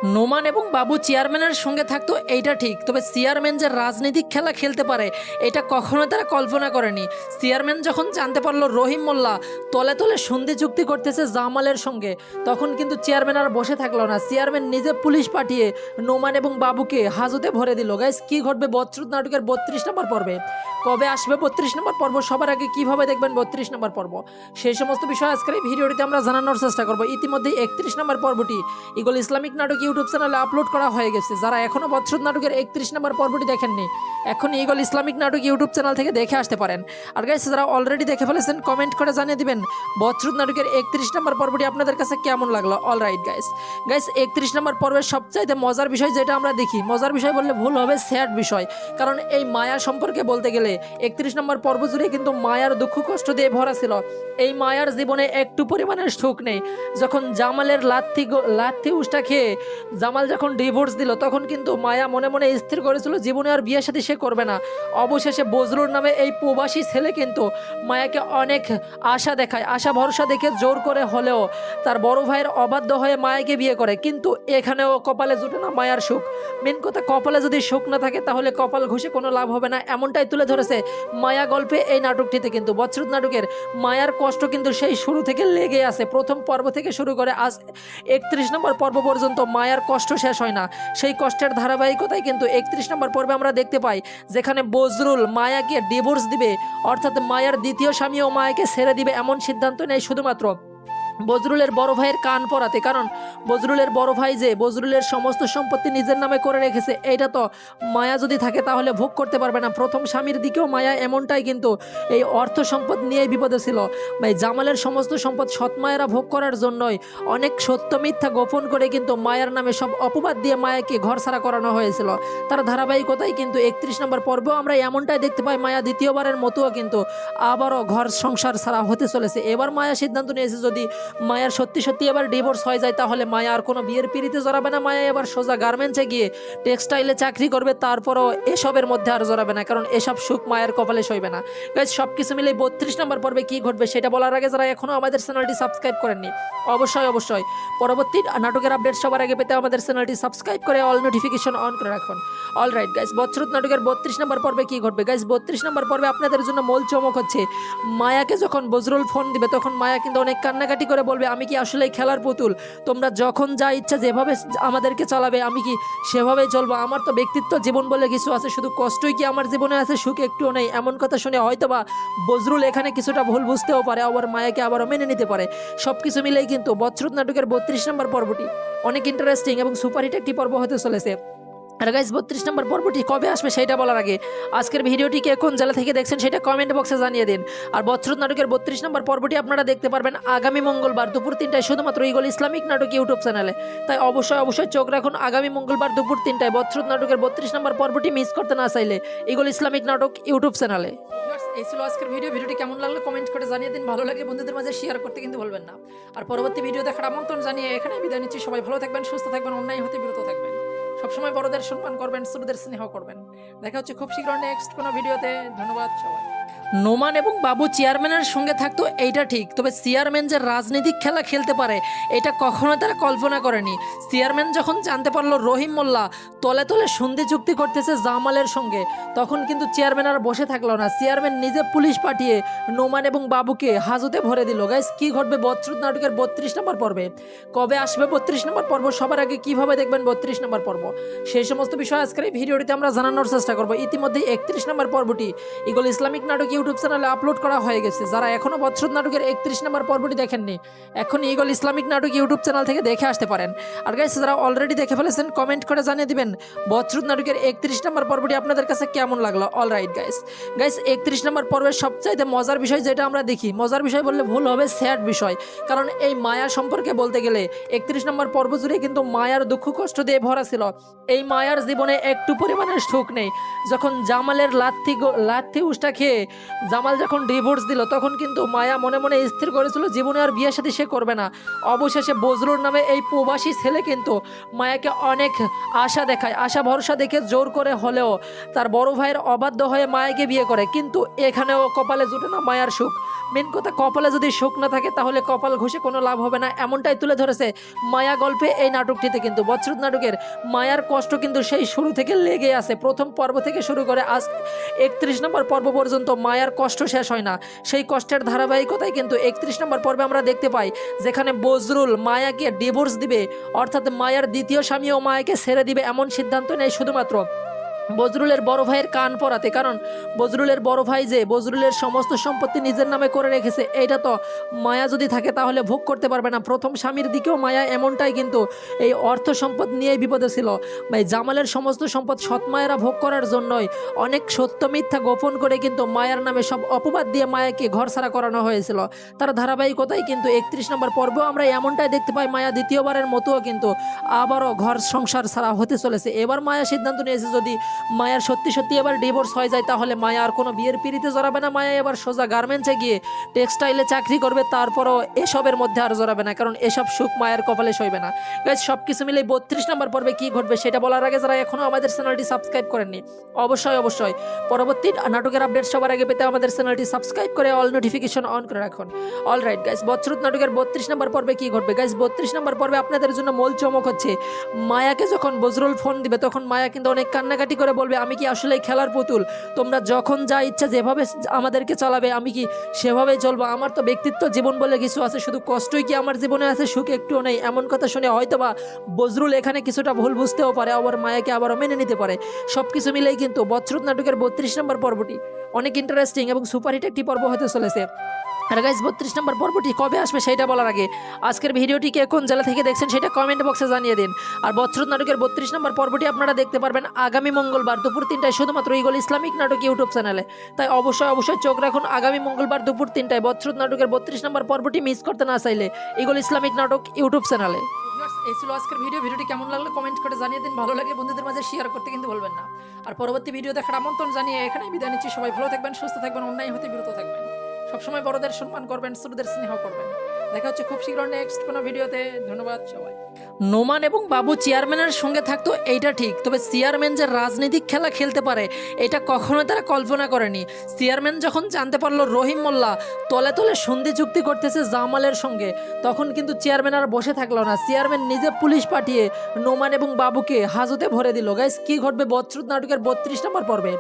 নোমান এবং বাবু চেয়ারম্যানের সঙ্গে থাকতো এইটা ঠিক, তবে চেয়ারম্যান যে রাজনৈতিক খেলা খেলতে পারে এটা কখনো তারা কল্পনা করেনি। চেয়ারম্যান যখন জানতে পারলো রহিম মোল্লা তলে তলে সন্ধি চুক্তি করতেছে জামালের সঙ্গে, তখন কিন্তু চেয়ারম্যান আর বসে থাকলো না। চেয়ারম্যান নিজে পুলিশ পাঠিয়ে নোমান এবং বাবুকে হাজতে ভরে দিল। গাইস, কি ঘটবে বচ্রুত নাটকের 32 নম্বর পর্বে? কবে আসবে 32 নম্বর পর্ব? সবার আগে কিভাবে দেখবেন 32 নম্বর পর্ব? সেই সমস্ত বিষয় আজকের এই ভিডিওটিতে আমরা জানানোর চেষ্টা করবো। ইতিমধ্যে 31 নম্বর পর্বটি ইগল ইসলামিক নাটক ইউটিউব চ্যানেলে আপলোড করা হয়ে গেছে। যারা এখনো বচ্রুত নাটকের 31 নম্বর পর্বটি দেখেননি, এখন ইগল ইসলামিক নাটক ইউটিউব চ্যানেল থেকে দেখে আসতে পারেন। আর গাইস, যারা অলরেডি দেখে ফেলেছেন কমেন্ট করে জানিয়ে দিবেন বচ্রুত নাটকের 31 নম্বর পর্বটি আপনাদের কাছে কেমন লাগলো। অলরাইট গাইস, 31 নম্বর পর্বের সবচাইতে মজার বিষয় যেটা আমরা দেখি, মজার বিষয় বললে ভুল হবে, স্যাড বিষয়। কারণ এই মায়া সম্পর্কে বলতে গেলে 31 নম্বর পর্ব জুড়ে কিন্তু মায়ার দুঃখ কষ্ট দিয়ে ভরা ছিল। এই মায়ার জীবনে একটু পরিমাণের সুখ নেই। যখন জামালের লাথি উষ্টা খেয়ে জামাল যখন ডিভোর্স দিল, তখন কিন্তু মায়া মনে মনে স্থির করেছিল জীবনে আর বিয়ে সাথে সে করবে না। অবশেষে বজরুর নামে এই প্রবাসী ছেলে কিন্তু মায়াকে অনেক আশা দেখায়, আশা ভরসা দেখে জোর করে হলেও তার বড় ভাইয়ের অবাধ্য হয়ে মায়াকে বিয়ে করে। কিন্তু এখানেও কপালে জুটে না মায়ার সুখ। মেন কথা, কপালে যদি সুখ না থাকে তাহলে কপাল ঘষে কোনো লাভ হবে না, এমনটাই তুলে ধরেছে মায়া গল্পে এই নাটকটিতে। কিন্তু বচ্রুত নাটকের মায়ার কষ্ট কিন্তু সেই শুরু থেকে লেগে আছে। প্রথম পর্ব থেকে শুরু করে আজ 31 নম্বর পর্ব পর্যন্ত মায়ার কষ্ট শেষ হয় না। সেই কষ্টের ধারাবাহিকতায় কিন্তু 31 নম্বর পর্বে আমরা দেখতে পাই যেখানে বজরুল মায়াকে ডিভোর্স দিবে, অর্থাৎ মায়ার দ্বিতীয় স্বামীও মায়াকে ছেড়ে দিবে এমন সিদ্ধান্ত নেয় শুধুমাত্র বজরুলের বড় ভাইয়ের কান পরাতে। কারণ বজরুলের বড় ভাই যে বজরুলের সমস্ত সম্পত্তি নিজের নামে করে রেখেছে, এইটা তো মায়া যদি থাকে তাহলে ভোগ করতে পারবে না। প্রথম স্বামীর দিকেও মায়া এমনটাই কিন্তু এই অর্থ সম্পদ নিয়েই বিপদে ছিল। ভাই, জামালের সমস্ত সম্পদ সৎ মায়েরা ভোগ করার জন্যই অনেক সত্য মিথ্যা গোপন করে কিন্তু মায়ার নামে সব অপবাদ দিয়ে মায়াকে ঘর ছাড়া করানো হয়েছিল। তার ধারাবাহিকতায় কিন্তু 31 নম্বর পর্বেও আমরা এমনটাই দেখতে পাই মায়া দ্বিতীয়বারের মতোও কিন্তু আবারও ঘর সংসার ছাড়া হতে চলেছে। এবার মায়া সিদ্ধান্ত নিয়েছে যদি মায়ার সত্যি সত্যি এবার ডিভোর্স হয়ে যায় তাহলে মায়া আর কোনো বিয়ের পিড়িতে জড়াবে না। মায়া এবার সোজা গার্মেন্টসে গিয়ে টেক্সটাইলে চাকরি করবে, তারপরও এসবের মধ্যে আর জড়াবে না, কারণ এসব সুখ মায়ের কপালে সইবে না। গাইস, সব কিছু মিলে 32 নম্বর পর্বে কি ঘটবে সেটা বলার আগে যারা এখনও আমাদের চ্যানেলটি সাবস্ক্রাইব করেননি, অবশ্যই পরবর্তী নাটকের আপডেট সবার আগে পেতে আমাদের চ্যানেলটি সাবস্ক্রাইব করে অল নোটিফিকেশন অন করে রাখুন। অলরাইট গাইস, বচ্রুত নাটকের 32 নম্বর পর্বে কি ঘটবে? গাইস, 32 নম্বর পর্বে আপনাদের জন্য মূল চমক হচ্ছে মায়াকে যখন বজরুল ফোন দিবে তখন মায়া কিন্তু অনেক কান্নাকাটি করে বলবে, আমি কি আসলে খেলার পুতুল? তোমরা যখন যা ইচ্ছা যেভাবে আমাদেরকে চালাবে আমি কি সেভাবেই চলবো? আমার তো ব্যক্তিত্ব জীবন বলে কিছু আছে, শুধু কষ্টই কি আমার জীবনে আছে, সুখ একটুও নেই? এমন কথা শুনে হয়তোবা বজরুল এখানে কিছুটা ভুল বুঝতেও পারে, আবার মায়াকে আবারও মেনে নিতে পারে। সব কিছু মিলেই কিন্তু বচ্রুত নাটকের 32 নম্বর পর্বটি অনেক ইন্টারেস্টিং এবং সুপারহিট একটি পর্ব হতে চলেছে। আর গাইস, 32 নম্বর পর্বটি কবে আসবে সেটা বলার আগে আজকের ভিডিওটিকে কোন জেলা থেকে দেখছেন সেটা কমেন্ট বক্সে জানিয়ে দিন। আর বচ্রুত নাটকের 32 নম্বর পর্বটি আপনারা দেখতে পারবেন আগামী মঙ্গলবার দুপুর 3টায় শুধুমাত্র ইগল ইসলামিক নাটক ইউটিউব চ্যানেলে। তাই অবশ্যই চোখ রাখুন আগামী মঙ্গলবার দুপুর 3টায় বচ্রুত নাটকের 32 নম্বর পর্বটি মিস করতে না চাইলে ইগল ইসলামিক নাটক ইউটিউব চ্যানেলে। এই ছিল আজকের ভিডিওটি কেমন লাগলো কমেন্ট করে জানিয়ে দিন। ভালো লাগলে বন্ধুদের মাঝে শেয়ার করতে কিন্তু ভুলবেন না। আর পরবর্তী ভিডিও দেখার আমন্ত্রণ জানিয়ে এখানে বিদায় নিচ্ছি। সবাই ভালো থাকবেন, সুস্থ থাকবেন, অন্যায় হতে বিরত থাকবেন, সবসময় বড়দের সম্মান করবেন, ছোটদের স্নেহ করবেন। দেখা হচ্ছে খুব শীঘ্র নেক্সট কোনো ভিডিওতে। ধন্যবাদ সবাই। নোমান এবং বাবু চেয়ারম্যানের সঙ্গে থাকতো এইটা ঠিক, তবে চেয়ারম্যান যে রাজনৈতিক খেলা খেলতে পারে এটা কখনো তারা কল্পনা করেনি। চেয়ারম্যান যখন জানতে পারলো রহিম মোল্লা তলে তলে সন্ধি চুক্তি করতেছে জামালের সঙ্গে, তখন কিন্তু চেয়ারম্যান আর বসে থাকলো না। চেয়ারম্যান নিজে পুলিশ পাঠিয়ে নোমান এবং বাবুকে হাজতে ভরে দিল। গাইস, কি ঘটবে বচ্রুত নাটকের 32 নম্বর পর্বে? কবে আসবে 32 নম্বর পর্ব? সবার আগে কিভাবে দেখবেন 32 নম্বর পর্ব? সেই সমস্ত বিষয় আজকের এই ভিডিওটিতে আমরা জানানোর চেষ্টা করবো। ইতিমধ্যে 31 নম্বর পর্বটি ইগল ইসলামিক নাটক ইউটিউব চ্যানেলে আপলোড করা হয়ে গেছে। যারা এখনো বচ্রুত নাটকের 31 নম্বর পর্বটি দেখেননি, এখন ইগল ইসলামিক নাটক ইউটিউব চ্যানেল থেকে দেখে আসতে পারেন। আর গাইস, যারা অলরেডি দেখে ফেলেছেন কমেন্ট করে জানিয়ে দিবেন বচ্রুত নাটকের 31 নম্বর পর্বটি আপনাদের কাছে কেমন লাগলো। অলরাইট গাইস, 31 নম্বর পর্বের সবচাইতে মজার বিষয় যেটা আমরা দেখি, মজার বিষয় বললে ভুল হবে, স্যাড বিষয়। কারণ এই মায়া সম্পর্কে বলতে গেলে 31 নম্বর পর্ব জুড়ে কিন্তু মায়ার দুঃখ কষ্ট দিয়ে ভরা ছিল। এই মায়ার জীবনে একটু পরিমাণের সুখ নেই। যখন জামালের লাথি উষ্টা খেয়ে জামাল যখন ডিভোর্স দিল তখন কিন্তু মায়া মনে মনে স্থির করেছিল জীবনে আর বিয়ে সাথে সে করবে না। অবশেষে বজরুল নামে এই প্রবাসী ছেলে কিন্তু মায়াকে অনেক আশা দেখায়, আশা ভরসা দেখে জোর করে হলেও তার বড় ভাইয়ের অবাধ্য হয়ে মায়াকে বিয়ে করে। কিন্তু এখানেও কপালে জুটে না মায়ার সুখ। মেন কথা, কপালে যদি সুখ না থাকে তাহলে কপাল ঘষে কোনো লাভ হবে না, এমনটাই তুলে ধরেছে মায়া গল্পে এই নাটকটিতে। কিন্তু বচ্রুত নাটকের মায়ার কষ্ট কিন্তু সেই শুরু থেকে লেগে আছে। প্রথম পর্ব থেকে শুরু করে আজ 31 নম্বর পর্ব পর্যন্ত মায়ার কষ্ট শেষ হয় না। সেই কষ্টের ধারাবাহিকতায় কিন্তু 31 নম্বর পর্বে আমরা দেখতে পাই যেখানে বজরুল মায়াকে ডিভোর্স দিবে, অর্থাৎ মায়ার দ্বিতীয় স্বামীও মায়াকে ছেড়ে দিবে এমন সিদ্ধান্ত নেয় শুধুমাত্র বজরুলের বড় ভাইয়ের কান পরাতে। কারণ বজরুলের বড় ভাই যে বজরুলের সমস্ত সম্পত্তি নিজের নামে করে রেখেছে, এইটা তো মায়া যদি থাকে তাহলে ভোগ করতে পারবে না। প্রথম স্বামীর দিকেও মায়া এমনটাই কিন্তু এই অর্থ সম্পদ নিয়েই বিপদে ছিল। ভাই জামালের সমস্ত সম্পদ সৎ মায়েরা ভোগ করার জন্যই অনেক সত্য মিথ্যা গোপন করে কিন্তু মায়ার নামে সব অপবাদ দিয়ে মায়াকে ঘরছাড়া করানো হয়েছিল। তার ধারাবাহিকতায় কিন্তু 31 নম্বর পর্বেও আমরা এমনটাই দেখতে পাই মায়া দ্বিতীয়বারের মতোও কিন্তু আবারও ঘর সংসার ছাড়া হতে চলেছে। এবার মায়া সিদ্ধান্ত নিয়েছে যদি মায়ার সত্যি সত্যি এবার ডিভোর্স হয়ে যায় তাহলে মায়া আর কোনো বিয়ের পিড়িতে জড়াবে না। মায়া এবার সোজা গার্মেন্টসে গিয়ে টেক্সটাইলে চাকরি করবে, তারপরও এসবের মধ্যে আর জড়াবে না, কারণ এসব সুখ মায়ের কপালে সইবে না। গাইজ সব কিছু মিলে 32 নম্বর পর্বে কী ঘটবে সেটা বলার আগে যারা এখনও আমাদের চ্যানেলটি সাবস্ক্রাইব করেননি অবশ্যই পরবর্তী নাটকের আপডেট সবার আগে পেতে আমাদের চ্যানেলটি সাবস্ক্রাইব করে অল নোটিফিকেশন অন করে রাখুন। অলরাইট গাইজ, বচ্রুত নাটকের 32 নম্বর পর্বে কী ঘটবে? গাইজ 32 নম্বর পর্বে আপনাদের জন্য মূল চমক হচ্ছে মায়াকে যখন বজরুল ফোন দিবে তখন মায়া কিন্তু অনেক কান্নাকাটি করে বলবে আমি কি আসলে খেলার পুতুল? তোমরা যখন যা ইচ্ছা যেভাবে আমাদেরকে চালাবে আমি কি সেভাবেই চলবো? আমার তো ব্যক্তিত্ব জীবন বলে কিছু আছে, শুধু কষ্টই কি আমার জীবনে আছে, সুখ একটুও নেই? এমন কথা শুনে হয়তোবা বজরুল এখানে কিছুটা ভুল বুঝতেও পারে, আবার মায়াকে আবারও মেনে নিতে পারে। সব কিছু মিলেই কিন্তু বচ্রুত নাটকের 32 নম্বর পর্বটি অনেক ইন্টারেস্টিং এবং সুপারহিট একটি পর্ব হতে চলেছে। আর গাইজ 32 নম্বর পর্বটি কবে আসবে সেটা বলার আগে আজকের ভিডিওটিকে কোন জেলা থেকে দেখছেন সেটা কমেন্ট বক্সে জানিয়ে দিন। আর বচ্রুত নাটকের 32 নম্বর পর্বটি আপনারা দেখতে পারবেন আগামী মঙ্গলবার দুপুর 3টায় শুধুমাত্র ইগল ইসলামিক নাটক ইউটিউব চ্যানেলে। তাই অবশ্যই চোখ রাখুন আগামী মঙ্গলবার দুপুর 3টায় বচ্রুত নাটকের 32 নম্বর পর্বটি মিস করতে না চাইলে ইগল ইসলামিক নাটক ইউটিউব চ্যানেলে। এই ছিল আজকের ভিডিওটি কেমন লাগলো কমেন্ট করে জানিয়ে দিন, ভালো লাগে বন্ধুদের মাঝে শেয়ার করতে কিন্তু ভুলবেন না। আর পরবর্তী ভিডিও দেখার আমন্ত্রণ জানিয়ে এখানেই বিদায় নিচ্ছি। সবাই ভালো থাকবেন, সুস্থ থাকবেন, অন্যায় হতে বিরত থাকবেন, সবসময় বড়দের সম্মান করবেন, ছোটদের স্নেহ করবেন। দেখা হচ্ছে খুব শীঘ্র নেক্সট কোনো ভিডিওতে। ধন্যবাদ সবাই। নোমান এবং বাবু চেয়ারম্যানের সঙ্গে থাকতো এইটা ঠিক, তবে চেয়ারম্যান যে রাজনৈতিক খেলা খেলতে পারে এটা কখনোই তারা কল্পনা করেনি। চেয়ারম্যান যখন জানতে পারলো রহিম মোল্লা তলে তলে সন্ধি চুক্তি করতেছে জামালের সঙ্গে, তখন কিন্তু চেয়ারম্যান আর বসে থাকলো না। চেয়ারম্যান নিজে পুলিশ পাঠিয়ে নোমান এবং বাবুকে হাজতে ভরে দিল। গাইস কি ঘটবে বচ্রুত নাটকের 32 নম্বর পর্বে?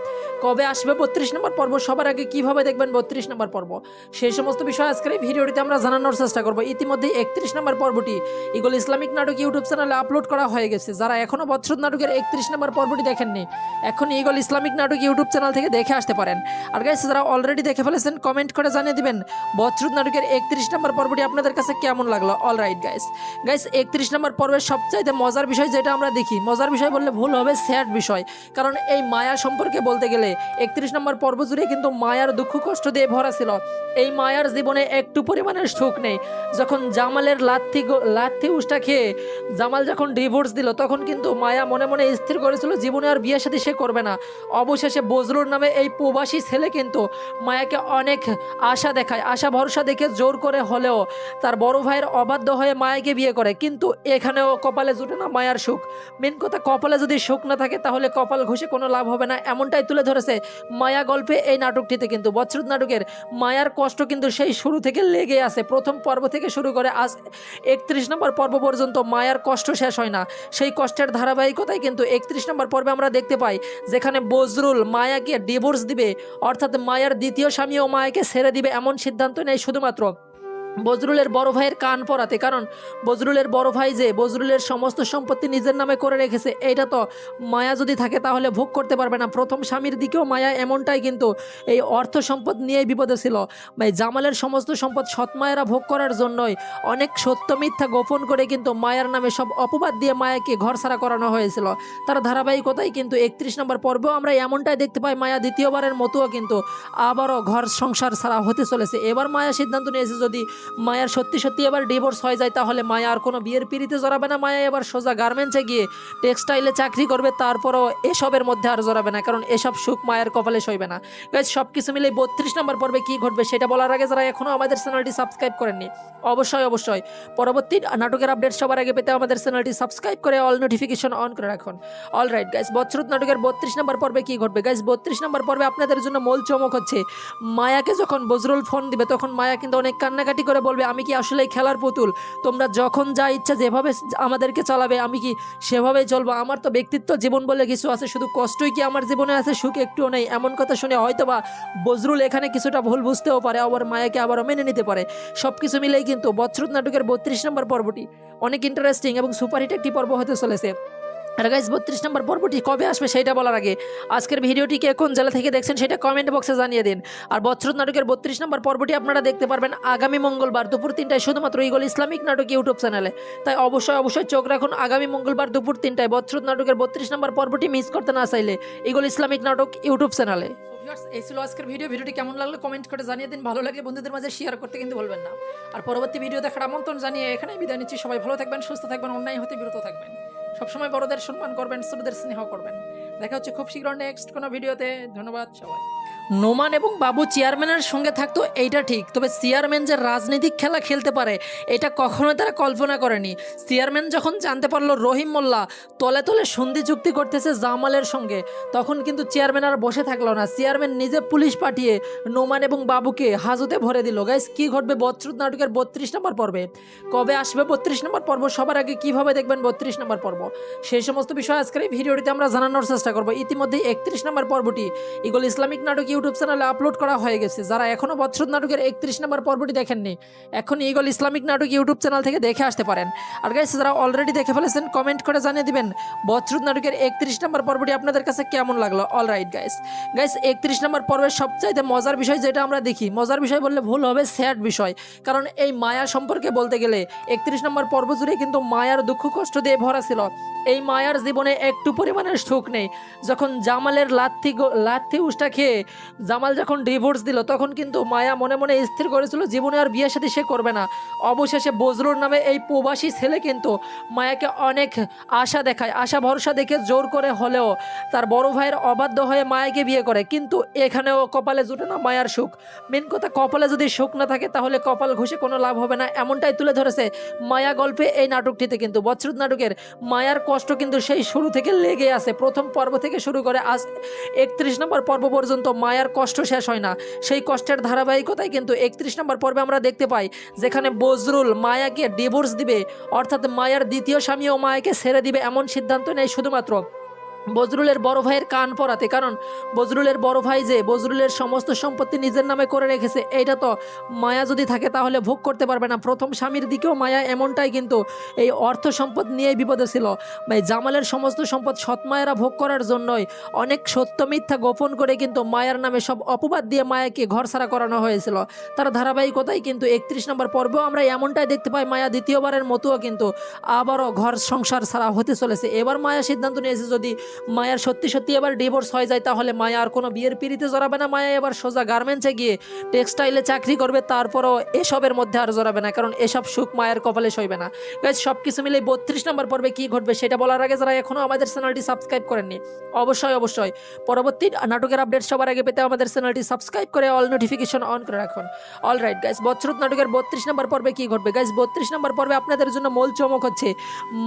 কবে আসবে 32 নম্বর পর্ব? সবার আগে কিভাবে দেখবেন 32 নম্বর পর্ব? সেই সমস্ত বিষয় আজকের এই ভিডিওটিতে আমরা জানানোর চেষ্টা করবো। ইতিমধ্যে 31 নম্বর পর্বটি ইগল ইসলামিক নাটক ইউটিউব চ্যানেলে আপলোড করা হয়ে গেছে। যারা এখনও বচ্রুত নাটকের 31 নম্বর পর্বটি দেখেননি এখন ইগল ইসলামিক নাটক ইউটিউব চ্যানেল থেকে দেখে আসতে পারেন। আর গাইস যারা অলরেডি দেখে ফেলেছেন কমেন্ট করে জানিয়ে দিবেন বচ্রুত নাটকের 31 নম্বর পর্বটি আপনাদের কাছে কেমন লাগলো। অলরাইট গাইস 31 নম্বর পর্বের সবচাইতে মজার বিষয় যেটা আমরা দেখি, মজার বিষয় বললে ভুল হবে, স্যাড বিষয়। কারণ এই মায়া সম্পর্কে বলতে গেলে 31 নম্বর পর্ব জুড়ে কিন্তু মায়ার দুঃখ কষ্ট দিয়ে ভরা ছিল। এই মায়ার জীবনে একটু পরিমাণের সুখ নেই। যখন জামালের লাথি উষ্টা খেয়ে জামাল যখন ডিভোর্স দিল তখন কিন্তু মায়া মনে মনে স্থির করেছিল জীবনে আর বিয়ে সাথে সে করবে না। অবশেষে বজরুল নামে এই প্রবাসী ছেলে কিন্তু মায়াকে অনেক আশা দেখায়, আশা ভরসা দেখে জোর করে হলেও তার বড় ভাইয়ের অবাধ্য হয়ে মায়াকে বিয়ে করে। কিন্তু এখানেও কপালে জুটে না মায়ার সুখ। মেন কথা, কপালে যদি সুখ না থাকে তাহলে কপাল ঘষে কোনো লাভ হবে না, এমনটাই তুলে ধরেছে মায়া গল্পে এই নাটকটিতে। কিন্তু বচ্রুত নাটকের মায়ার কষ্ট কিন্তু সেই শুরু থেকে লেগে আছে। প্রথম পর্ব থেকে শুরু করে আজ 31 নম্বর পর্ব পর্যন্ত মায়ার কষ্ট শেষ হয় না। সেই কষ্টের ধারাবাহিকতায় কিন্তু 31 নম্বর পর্বে আমরা দেখতে পাই যেখানে বজরুল মায়াকে ডিভোর্স দিবে, অর্থাৎ মায়ার দ্বিতীয় স্বামীও মায়াকে ছেড়ে দিবে এমন সিদ্ধান্ত নেয় শুধুমাত্র বজরুলের বড় ভাইয়ের কান পরাতে। কারণ বজরুলের বড় ভাই যে বজরুলের সমস্ত সম্পত্তি নিজের নামে করে রেখেছে, এইটা তো মায়া যদি থাকে তাহলে ভোগ করতে পারবে না। প্রথম স্বামীর দিকেও মায়া এমনটাই কিন্তু এই অর্থ সম্পদ নিয়েই বিপদে ছিল। ভাই জামালের সমস্ত সম্পদ সৎ মায়েরা ভোগ করার জন্যই অনেক সত্য মিথ্যা গোপন করে কিন্তু মায়ার নামে সব অপবাদ দিয়ে মায়াকে ঘরছাড়া করানো হয়েছিল। তার ধারাবাহিকতায় কিন্তু 31 নম্বর পর্বেও আমরা এমনটাই দেখতে পাই মায়া দ্বিতীয়বারের মতোও কিন্তু আবারও ঘর সংসার ছাড়া হতে চলেছে। এবার মায়া সিদ্ধান্ত নিয়েছে যদি মায়ার সত্যি সত্যি এবার ডিভোর্স হয়ে যায় তাহলে মায়া আর কোনো বিয়ের পিড়িতে জড়াবে না, মায়া এবার সোজা গার্মেন্টসে গিয়ে টেক্সটাইলে চাকরি করবে, তারপরও এসবের মধ্যে আর জড়াবে না, কারণ এসব সুখ মায়ের কপালে সইবে না। গাইজ সব কিছু মিলে 32 নম্বর পর্বে কী ঘটবে সেটা বলার আগে যারা এখনও আমাদের চ্যানেলটি সাবস্ক্রাইব করেননি অবশ্যই পরবর্তী নাটকের আপডেট সবার আগে পেতে আমাদের চ্যানেলটি সাবস্ক্রাইব করে অল নোটিফিকেশন অন করে রাখুন। অলরাইট গাইজ, বচ্রুত নাটকের 32 নম্বর পর্বে কী ঘটবে? গাইজ 32 নম্বর পর্বে আপনাদের জন্য মূল চমক হচ্ছে, মায়াকে যখন বজরুল ফোন দিবে তখন মায়া কিন্তু অনেক কান্নাকাটি করে বলবে, আমি কি আসলেই খেলার পুতুল? তোমরা যখন যা ইচ্ছা যেভাবে আমাদেরকে চালাবে আমি কি সেভাবেই চলবো? আমার তো ব্যক্তিত্ব জীবন বলে কিছু আছে, শুধু কষ্টই কি আমার জীবনে আছে, সুখ একটুও নেই? এমন কথা শুনে হয়তোবা বজরুল এখানে কিছুটা ভুল বুঝতেও পারে, আবার মায়াকে আবারও মেনে নিতে পারে। সব কিছু মিলেই কিন্তু বচ্রুত নাটকের 32 নম্বর পর্বটি অনেক ইন্টারেস্টিং এবং সুপারহিট একটি পর্ব হতে চলেছে। আর গাইজ 32 নম্বর পর্বটি কবে আসবে সেটা বলার আগে আজকের ভিডিওটিকে কোন জেলা থেকে দেখছেন সেটা কমেন্ট বক্সে জানিয়ে দিন। আর বচ্রুত নাটকের 32 নম্বর পর্বটি আপনারা দেখতে পারবেন আগামী মঙ্গলবার দুপুর 3টায় শুধুমাত্র ইগল ইসলামিক নাটক ইউটিউব চ্যানেলে। তাই অবশ্যই চোখ রাখুন আগামী মঙ্গলবার দুপুর 3টায় বচ্রুত নাটকের 32 নম্বর পর্বটি মিস করতে না চাইলে ইগল ইসলামিক নাটক ইউটিউব চ্যানেলে। এই ছিল আজকের ভিডিওটি কেমন লাগলো কমেন্ট করে জানিয়ে দিন, ভালো লাগলে বন্ধুদের মাঝে শেয়ার করতে কিন্তু ভুলবেন না। আর পরবর্তী ভিডিও দেখার আমন্ত্রণ জানিয়ে এখানেই বিদায় নিচ্ছি। সবাই ভালো থাকবেন, সুস্থ থাকবেন, অন্যায় হতে বিরত থাকবেন, সবসময় বড়দের সম্মান করবেন, ছোটদের স্নেহ করবেন। দেখা হচ্ছে খুব শীঘ্র নেক্সট কোনো ভিডিওতে। ধন্যবাদ সবাই। নোমান এবং বাবু চেয়ারম্যানের সঙ্গে থাকতো এইটা ঠিক, তবে চেয়ারম্যান যে রাজনৈতিক খেলা খেলতে পারে এটা কখনোই তারা কল্পনা করেনি। চেয়ারম্যান যখন জানতে পারলো রহিম মোল্লা তলে তলে সন্ধি চুক্তি করতেছে জামালের সঙ্গে, তখন কিন্তু চেয়ারম্যান আর বসে থাকলো না, চেয়ারম্যান নিজে পুলিশ পাঠিয়ে নোমান এবং বাবুকে হাজতে ভরে দিল। গাইস কি ঘটবে বচ্রুত নাটকের 32 নম্বর পর্বে? কবে আসবে 32 নম্বর পর্ব? সবার আগে কিভাবে দেখবেন 32 নম্বর পর্ব? সেই সমস্ত বিষয় আজকের এই ভিডিওটিতে আমরা জানানোর চেষ্টা করবো। ইতিমধ্যে 31 নম্বর পর্বটি ইগল ইসলামিক নাটক ইউটিউব চ্যানেলে আপলোড করা হয়ে গেছে। যারা এখনও বচ্রুত নাটকের 31 নম্বর পর্বটি দেখেননি এখন ইগল ইসলামিক নাটক ইউটিউব চ্যানেল থেকে দেখে আসতে পারেন। আর গাইস যারা অলরেডি দেখে ফেলেছেন কমেন্ট করে জানিয়ে দিবেন বচ্রুত নাটকের 31 নম্বর পর্বটি আপনাদের কাছে কেমন লাগলো। অলরাইট গাইস 31 নম্বর পর্বের সবচাইতে মজার বিষয় যেটা আমরা দেখি, মজার বিষয় বললে ভুল হবে, স্যাড বিষয়, কারণ এই মায়া সম্পর্কে বলতে গেলে 31 নম্বর পর্ব জুড়ে কিন্তু মায়ার দুঃখ কষ্ট দিয়ে ভরা ছিল। এই মায়ার জীবনে একটু পরিমাণের সুখ নেই। যখন জামালের লাথি উষ্টা খেয়ে জামাল যখন ডিভোর্স দিল তখন কিন্তু মায়া মনে মনে স্থির করেছিল জীবনে আর বিয়ে শাদী সে করবে না। অবশেষে বজরুল নামে এই প্রবাসী ছেলে কিন্তু মায়াকে অনেক আশা দেখায়, আশা ভরসা দেখে জোর করে হলেও তার বড় ভাইয়ের অবাধ্য হয়ে মায়াকে বিয়ে করে, কিন্তু এখানেও কপালে জুটে না মায়ার সুখ। মেন কথা, কপালে যদি সুখ না থাকে তাহলে কপাল ঘষে কোনো লাভ হবে না, এমনটাই তুলে ধরেছে মায়া গল্পে এই নাটকটিতে। কিন্তু বচ্রুত নাটকের মায়ার কষ্ট কিন্তু সেই শুরু থেকে লেগে আছে, প্রথম পর্ব থেকে শুরু করে আজ 31 নম্বর পর্ব পর্যন্ত মায়ার কষ্ট শেষ হয় না। সেই কষ্টের ধারাবাহিকতায় কিন্তু 31 নম্বর পর্বে আমরা দেখতে পাই যেখানে বজরুল মায়াকে ডিভোর্স দিবে, অর্থাৎ মায়ার দ্বিতীয় স্বামীও মায়াকে ছেড়ে দিবে এমন সিদ্ধান্ত নেয় শুধুমাত্র বজরুলের বড় ভাইয়ের কান পরাতে। কারণ বজরুলের বড় ভাই যে বজরুলের সমস্ত সম্পত্তি নিজের নামে করে রেখেছে, এইটা তো মায়া যদি থাকে তাহলে ভোগ করতে পারবে না। প্রথম স্বামীর দিকেও মায়া এমনটাই কিন্তু এই অর্থ সম্পদ নিয়েই বিপদে ছিল। জামালের সমস্ত সম্পদ সৎ মায়েরা ভোগ করার জন্যই অনেক সত্য মিথ্যা গোপন করে কিন্তু মায়ার নামে সব অপবাদ দিয়ে মায়াকে ঘরছাড়া করানো হয়েছিল। তার ধারাবাহিকতায় কিন্তু 31 নম্বর পর্বেও আমরা এমনটাই দেখতে পাই, মায়া দ্বিতীয়বারের মতোও কিন্তু আবারও ঘর সংসার ছাড়া হতে চলেছে। এবার মায়া সিদ্ধান্ত নিয়েছে যদি মায়ার সত্যি এবার ডিভোর্স হয়ে যায় তাহলে মায়া আর কোনো বিয়ের পিড়িতে জড়াবে না, মায়া এবার সোজা গার্মেন্টসে গিয়ে টেক্সটাইলে চাকরি করবে, তারপরও এসবের মধ্যে আর জড়াবে না, কারণ এসব সুখ মায়ের কপালে সইবে না। গাইজ সব কিছু মিলে 32 নম্বর পর্বে কী ঘটবে সেটা বলার আগে যারা এখনও আমাদের চ্যানেলটি সাবস্ক্রাইব করেননি অবশ্যই পরবর্তী নাটকের আপডেট সবার আগে পেতে আমাদের চ্যানেলটি সাবস্ক্রাইব করে অল নোটিফিকেশন অন করে রাখুন। অলরাইট গাইজ, বচ্রুত নাটকের 32 নম্বর পর্বে কী ঘটবে? গাইজ 32 নম্বর পর্বে আপনাদের জন্য মূল চমক হচ্ছে,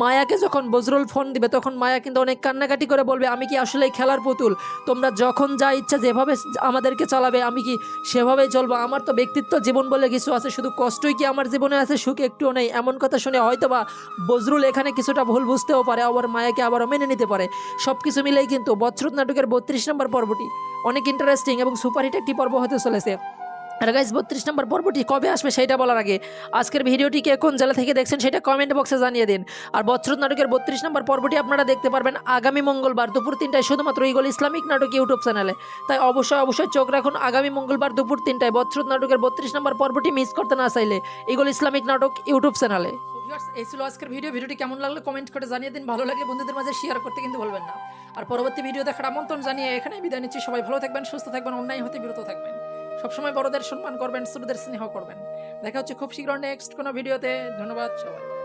মায়াকে যখন বজরুল ফোন দিবে তখন মায়া কিন্তু অনেক কান্নাকাটি করে বলবে, আমি কি আসলেই খেলার পুতুল? তোমরা যখন যা ইচ্ছা যেভাবে আমাদেরকে চালাবে আমি কি সেভাবেই চলবো? আমার তো ব্যক্তিত্ব জীবন বলে কিছু আছে, শুধু কষ্টই কি আমার জীবনে আছে, সুখ একটুও নেই? এমন কথা শুনে হয়তোবা বজরুল এখানে কিছুটা ভুল বুঝতেও পারে, আবার মায়াকে আবারও মেনে নিতে পারে। সব কিছু মিলেই কিন্তু বচ্রুত নাটকের 32 নম্বর পর্বটি অনেক ইন্টারেস্টিং এবং সুপারহিট একটি পর্ব হতে চলেছে। আর গাইস 32 নম্বর পর্বটি কবে আসবে সেটা বলার আগে আজকের ভিডিওটিকে কোন জেলা থেকে দেখছেন সেটা কমেন্ট বক্সে জানিয়ে দিন। আর বচ্রুত নাটকের 32 নম্বর পর্বটি আপনারা দেখতে পারবেন আগামী মঙ্গলবার দুপুর 3টায় শুধুমাত্র ইগল ইসলামিক নাটক ইউটিউব চ্যানেলে। তাই অবশ্যই চোখ রাখুন আগামী মঙ্গলবার দুপুর 3টায় বচ্রুত নাটকের 32 নম্বর পর্বটি মিস করতে না চাইলে ইগল ইসলামিক নাটক ইউটিউব চ্যানেলে। এই ছিল আজকের ভিডিওটি কেমন লাগলো কমেন্ট করে জানিয়ে দিন, ভালো লাগলে বন্ধুদের মাঝে শেয়ার করতে কিন্তু ভুলবেন না। আর পরবর্তী ভিডিও দেখার আমন্ত্রণ জানিয়ে এখানেই বিদায় নিচ্ছি। সবাই ভালো থাকবেন, সুস্থ থাকবেন, অন্যায় হতে বিরত থাকবেন, সবসময় বড়দের সম্মান করবেন, ছোটদের স্নেহ করবেন। দেখা হচ্ছে খুব শীঘ্র নেক্সট কোনো ভিডিওতে। ধন্যবাদ সবাই।